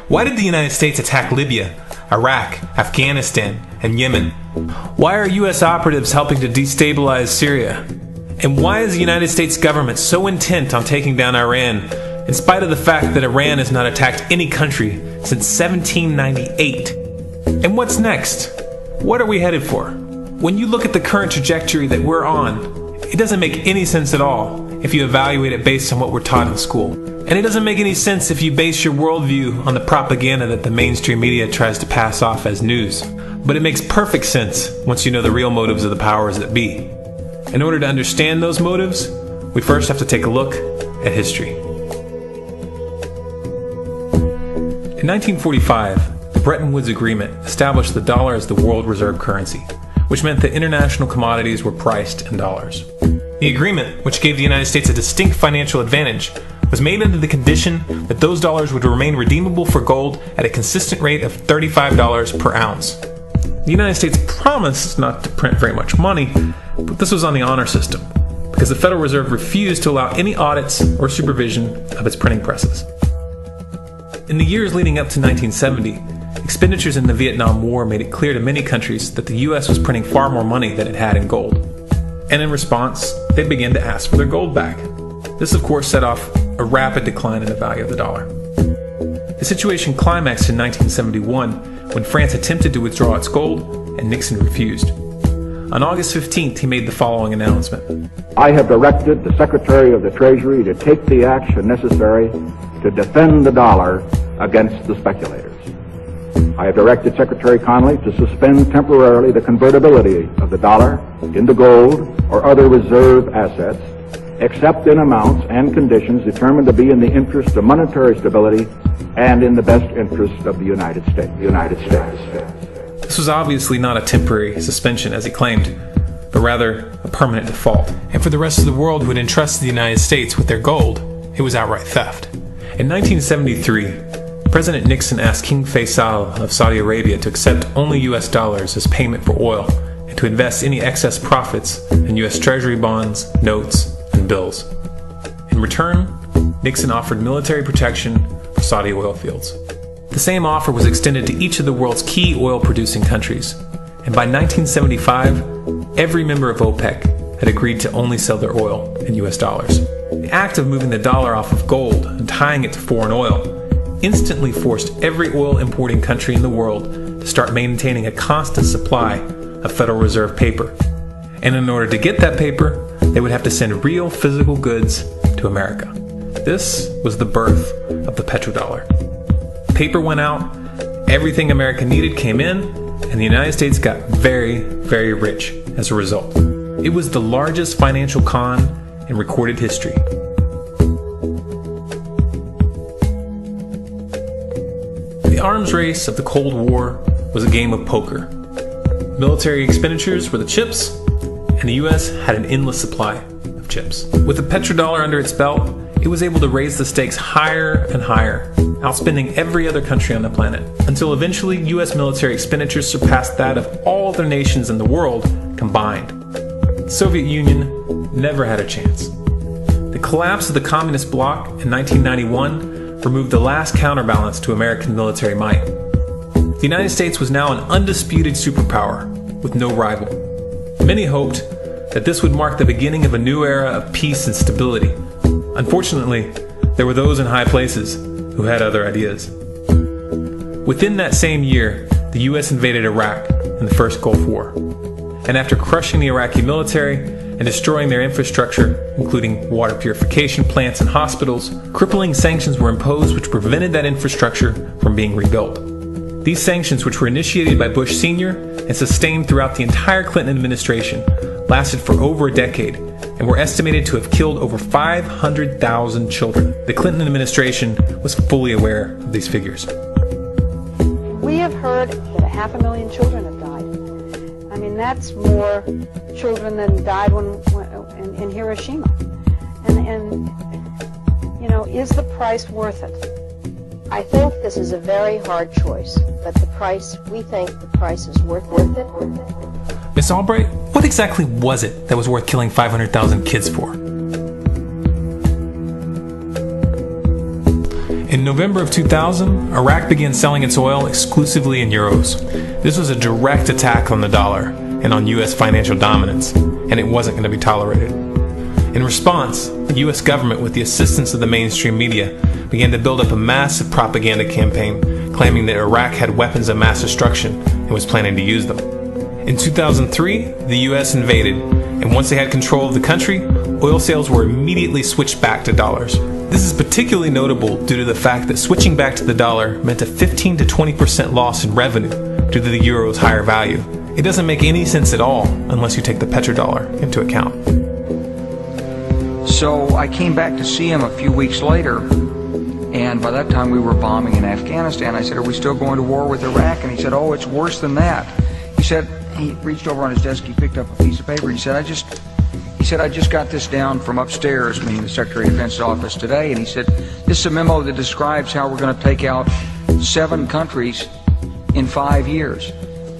Why did the United States attack Libya, Iraq, Afghanistan, and Yemen? Why are U.S. operatives helping to destabilize Syria? And why is the United States government so intent on taking down Iran, in spite of the fact that Iran has not attacked any country since 1798? And what's next? What are we headed for? When you look at the current trajectory that we're on, it doesn't make any sense at all if you evaluate it based on what we're taught in school. And it doesn't make any sense if you base your worldview on the propaganda that the mainstream media tries to pass off as news. But it makes perfect sense once you know the real motives of the powers that be. In order to understand those motives, we first have to take a look at history. In 1945, the Bretton Woods Agreement established the dollar as the world reserve currency, which meant that international commodities were priced in dollars. The agreement, which gave the United States a distinct financial advantage, was made under the condition that those dollars would remain redeemable for gold at a consistent rate of $35 per ounce. The United States promised not to print very much money, but this was on the honor system, because the Federal Reserve refused to allow any audits or supervision of its printing presses. In the years leading up to 1970, expenditures in the Vietnam War made it clear to many countries that the U.S. was printing far more money than it had in gold. And in response, they began to ask for their gold back. This, of course, set off a rapid decline in the value of the dollar. The situation climaxed in 1971 when France attempted to withdraw its gold and Nixon refused. On August 15th, he made the following announcement. I have directed the Secretary of the Treasury to take the action necessary to defend the dollar against the speculators. I have directed Secretary Connally to suspend temporarily the convertibility of the dollar into gold or other reserve assets, except in amounts and conditions determined to be in the interest of monetary stability and in the best interest of the United States. This was obviously not a temporary suspension, as he claimed, but rather a permanent default. And for the rest of the world who had entrusted the United States with their gold, it was outright theft. In 1973, President Nixon asked King Faisal of Saudi Arabia to accept only US dollars as payment for oil and to invest any excess profits in US Treasury bonds, notes, and bills. In return, Nixon offered military protection for Saudi oil fields. The same offer was extended to each of the world's key oil-producing countries, and by 1975, every member of OPEC had agreed to only sell their oil in US dollars. The act of moving the dollar off of gold and tying it to foreign oil instantly forced every oil-importing country in the world to start maintaining a constant supply of Federal Reserve paper. And in order to get that paper, they would have to send real physical goods to America. This was the birth of the petrodollar. Paper went out, everything America needed came in, and the United States got very, very rich as a result. It was the largest financial con in recorded history. The arms race of the Cold War was a game of poker. Military expenditures were the chips, and the US had an endless supply of chips. With the petrodollar under its belt, it was able to raise the stakes higher and higher, outspending every other country on the planet, until eventually US military expenditures surpassed that of all other nations in the world combined. The Soviet Union never had a chance. The collapse of the communist bloc in 1991 removed the last counterbalance to American military might. The United States was now an undisputed superpower with no rival. Many hoped that this would mark the beginning of a new era of peace and stability. Unfortunately, there were those in high places who had other ideas. Within that same year, the US invaded Iraq in the First Gulf War. And after crushing the Iraqi military and destroying their infrastructure, including water purification plants and hospitals, crippling sanctions were imposed which prevented that infrastructure from being rebuilt. These sanctions, which were initiated by Bush Sr. and sustained throughout the entire Clinton administration, lasted for over a decade and were estimated to have killed over 500,000 children. The Clinton administration was fully aware of these figures. We have heard that 500,000 children have died. I mean, that's more children than died in Hiroshima. And you know, is the price worth it? I think this is a very hard choice, but we think the price is worth it. Miss Albright, what exactly was it that was worth killing 500,000 kids for? In November of 2000, Iraq began selling its oil exclusively in euros. This was a direct attack on the dollar and on U.S. financial dominance, and it wasn't going to be tolerated. In response, the U.S. government, with the assistance of the mainstream media, began to build up a massive propaganda campaign claiming that Iraq had weapons of mass destruction and was planning to use them. In 2003, the U.S. invaded, and once they had control of the country, oil sales were immediately switched back to dollars. This is particularly notable due to the fact that switching back to the dollar meant a 15 to 20% loss in revenue due to the euro's higher value. It doesn't make any sense at all unless you take the petrodollar into account. So I came back to see him a few weeks later, and by that time we were bombing in Afghanistan. I said, "Are we still going to war with Iraq?" And he said, "Oh, it's worse than that." He said, he reached over on his desk, he picked up a piece of paper, he said, I just got this down from upstairs, meaning the Secretary of Defense's office today, and he said, "This is a memo that describes how we're going to take out 7 countries in 5 years,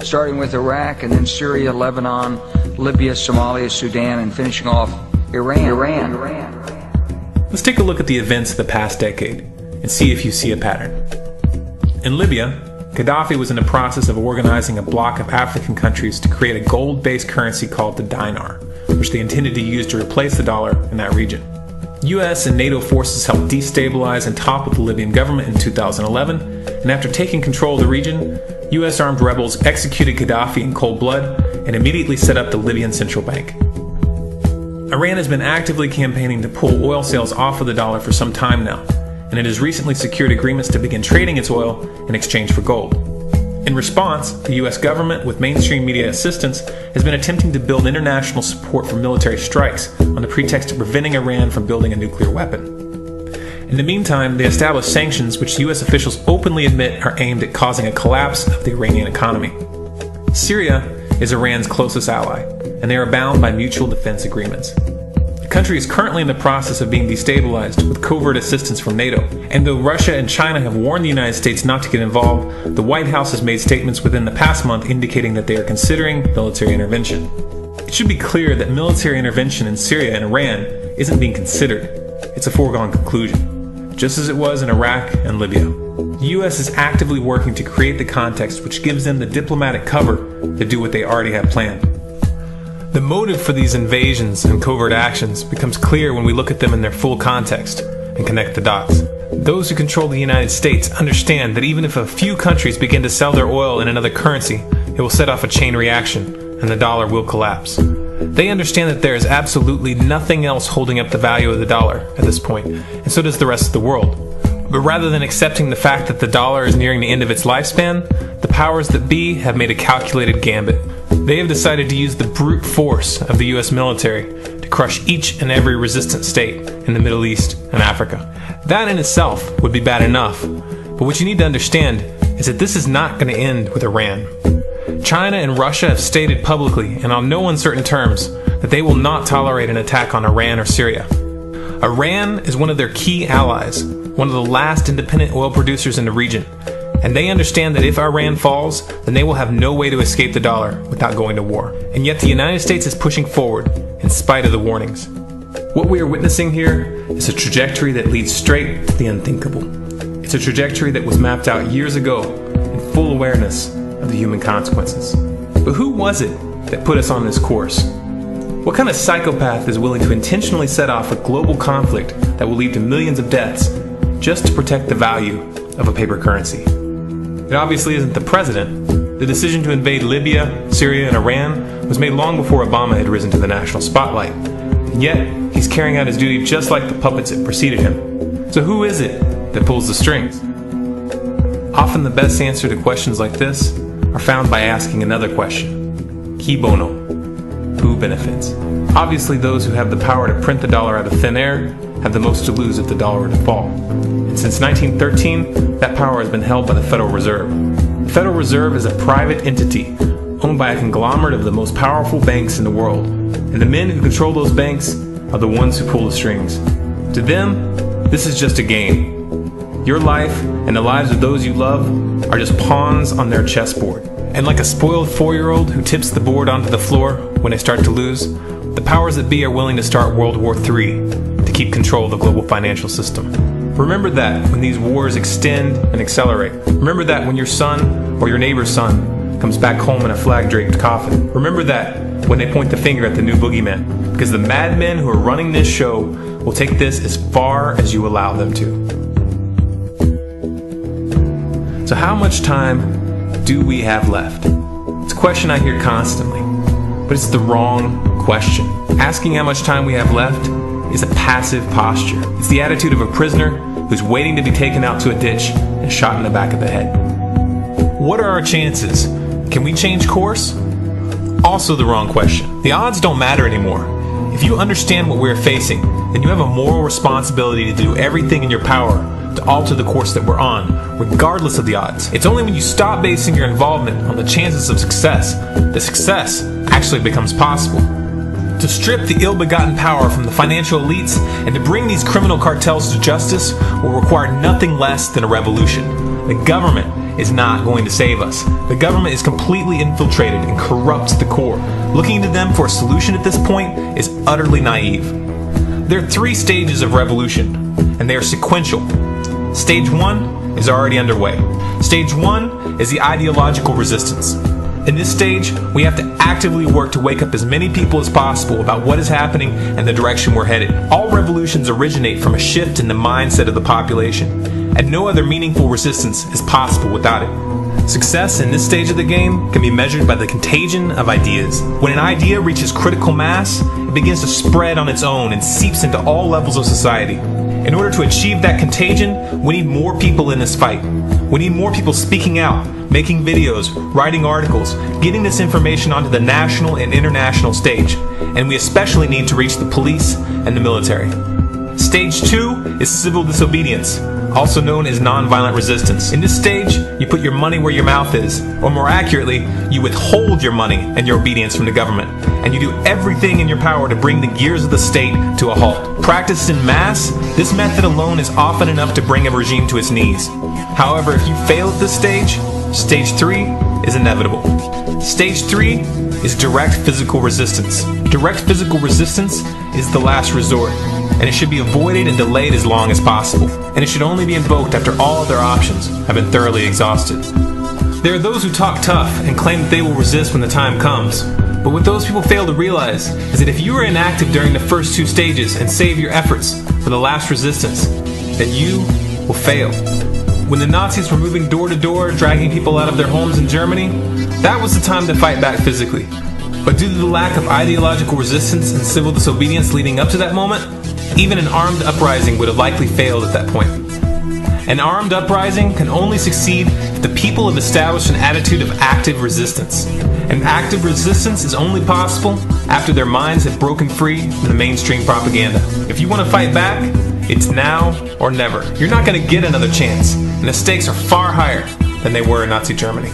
starting with Iraq and then Syria, Lebanon, Libya, Somalia, Sudan, and finishing off Iran. Let's take a look at the events of the past decade and see if you see a pattern. In Libya, Gaddafi was in the process of organizing a bloc of African countries to create a gold-based currency called the dinar, which they intended to use to replace the dollar in that region. US and NATO forces helped destabilize and topple the Libyan government in 2011, and after taking control of the region, US armed rebels executed Gaddafi in cold blood and immediately set up the Libyan central bank. Iran has been actively campaigning to pull oil sales off of the dollar for some time now, and it has recently secured agreements to begin trading its oil in exchange for gold. In response, the US government, with mainstream media assistance, has been attempting to build international support for military strikes on the pretext of preventing Iran from building a nuclear weapon. In the meantime, they established sanctions which US officials openly admit are aimed at causing a collapse of the Iranian economy. Syria is Iran's closest ally, and they are bound by mutual defense agreements. The country is currently in the process of being destabilized with covert assistance from NATO, and though Russia and China have warned the United States not to get involved, the White House has made statements within the past month indicating that they are considering military intervention. It should be clear that military intervention in Syria and Iran isn't being considered. It's a foregone conclusion, just as it was in Iraq and Libya. The US is actively working to create the context which gives them the diplomatic cover to do what they already have planned. The motive for these invasions and covert actions becomes clear when we look at them in their full context and connect the dots. Those who control the United States understand that even if a few countries begin to sell their oil in another currency, it will set off a chain reaction and the dollar will collapse. They understand that there is absolutely nothing else holding up the value of the dollar at this point, and so does the rest of the world. But rather than accepting the fact that the dollar is nearing the end of its lifespan, the powers that be have made a calculated gambit. They have decided to use the brute force of the US military to crush each and every resistant state in the Middle East and Africa. That in itself would be bad enough, but what you need to understand is that this is not going to end with Iran. China and Russia have stated publicly and on no uncertain terms that they will not tolerate an attack on Iran or Syria. Iran is one of their key allies, one of the last independent oil producers in the region, and they understand that if Iran falls, then they will have no way to escape the dollar without going to war. And yet the United States is pushing forward in spite of the warnings. What we are witnessing here is a trajectory that leads straight to the unthinkable. It's a trajectory that was mapped out years ago in full awareness of the human consequences. But who was it that put us on this course? What kind of psychopath is willing to intentionally set off a global conflict that will lead to millions of deaths just to protect the value of a paper currency? It obviously isn't the president. The decision to invade Libya, Syria, and Iran was made long before Obama had risen to the national spotlight. And yet, he's carrying out his duty just like the puppets that preceded him. So who is it that pulls the strings? Often the best answer to questions like this are found by asking another question. Qui bono? Who benefits? Obviously, those who have the power to print the dollar out of thin air have the most to lose if the dollar were to fall. And since 1913, that power has been held by the Federal Reserve. The Federal Reserve is a private entity owned by a conglomerate of the most powerful banks in the world. And the men who control those banks are the ones who pull the strings. To them, this is just a game. Your life and the lives of those you love are just pawns on their chessboard. And like a spoiled 4-year-old who tips the board onto the floor when they start to lose, the powers that be are willing to start World War III to keep control of the global financial system. Remember that when these wars extend and accelerate. Remember that when your son or your neighbor's son comes back home in a flag-draped coffin. Remember that when they point the finger at the new boogeyman, because the madmen who are running this show will take this as far as you allow them to. So how much time do we have left? It's a question I hear constantly, but it's the wrong question. Asking how much time we have left is a passive posture. It's the attitude of a prisoner who's waiting to be taken out to a ditch and shot in the back of the head. What are our chances? Can we change course? Also the wrong question. The odds don't matter anymore. If you understand what we're facing, then you have a moral responsibility to do everything in your power to alter the course that we're on, regardless of the odds. It's only when you stop basing your involvement on the chances of success that success actually becomes possible. To strip the ill-begotten power from the financial elites and to bring these criminal cartels to justice will require nothing less than a revolution. The government is not going to save us. The government is completely infiltrated and corrupt to the core. Looking to them for a solution at this point is utterly naive. There are 3 stages of revolution, and they are sequential. Stage 1 is already underway. Stage 1 is the ideological resistance. In this stage, we have to actively work to wake up as many people as possible about what is happening and the direction we're headed. All revolutions originate from a shift in the mindset of the population, and no other meaningful resistance is possible without it. Success in this stage of the game can be measured by the contagion of ideas. When an idea reaches critical mass, it begins to spread on its own and seeps into all levels of society. In order to achieve that contagion, we need more people in this fight. We need more people speaking out, making videos, writing articles, getting this information onto the national and international stage. And we especially need to reach the police and the military. Stage 2 is civil disobedience, also known as nonviolent resistance. In this stage, you put your money where your mouth is, or more accurately, you withhold your money and your obedience from the government, and you do everything in your power to bring the gears of the state to a halt. Practiced in mass, this method alone is often enough to bring a regime to its knees. However, if you fail at this stage, Stage 3 is inevitable. Stage 3 is direct physical resistance. Direct physical resistance is the last resort, and it should be avoided and delayed as long as possible. And it should only be invoked after all other options have been thoroughly exhausted. There are those who talk tough and claim that they will resist when the time comes. But what those people fail to realize is that if you are inactive during the first 2 stages and save your efforts for the last resistance, then you will fail. When the Nazis were moving door to door, dragging people out of their homes in Germany, that was the time to fight back physically. But due to the lack of ideological resistance and civil disobedience leading up to that moment, even an armed uprising would have likely failed at that point. An armed uprising can only succeed if the people have established an attitude of active resistance. And active resistance is only possible after their minds have broken free from the mainstream propaganda. If you want to fight back, it's now or never. You're not going to get another chance, and the stakes are far higher than they were in Nazi Germany.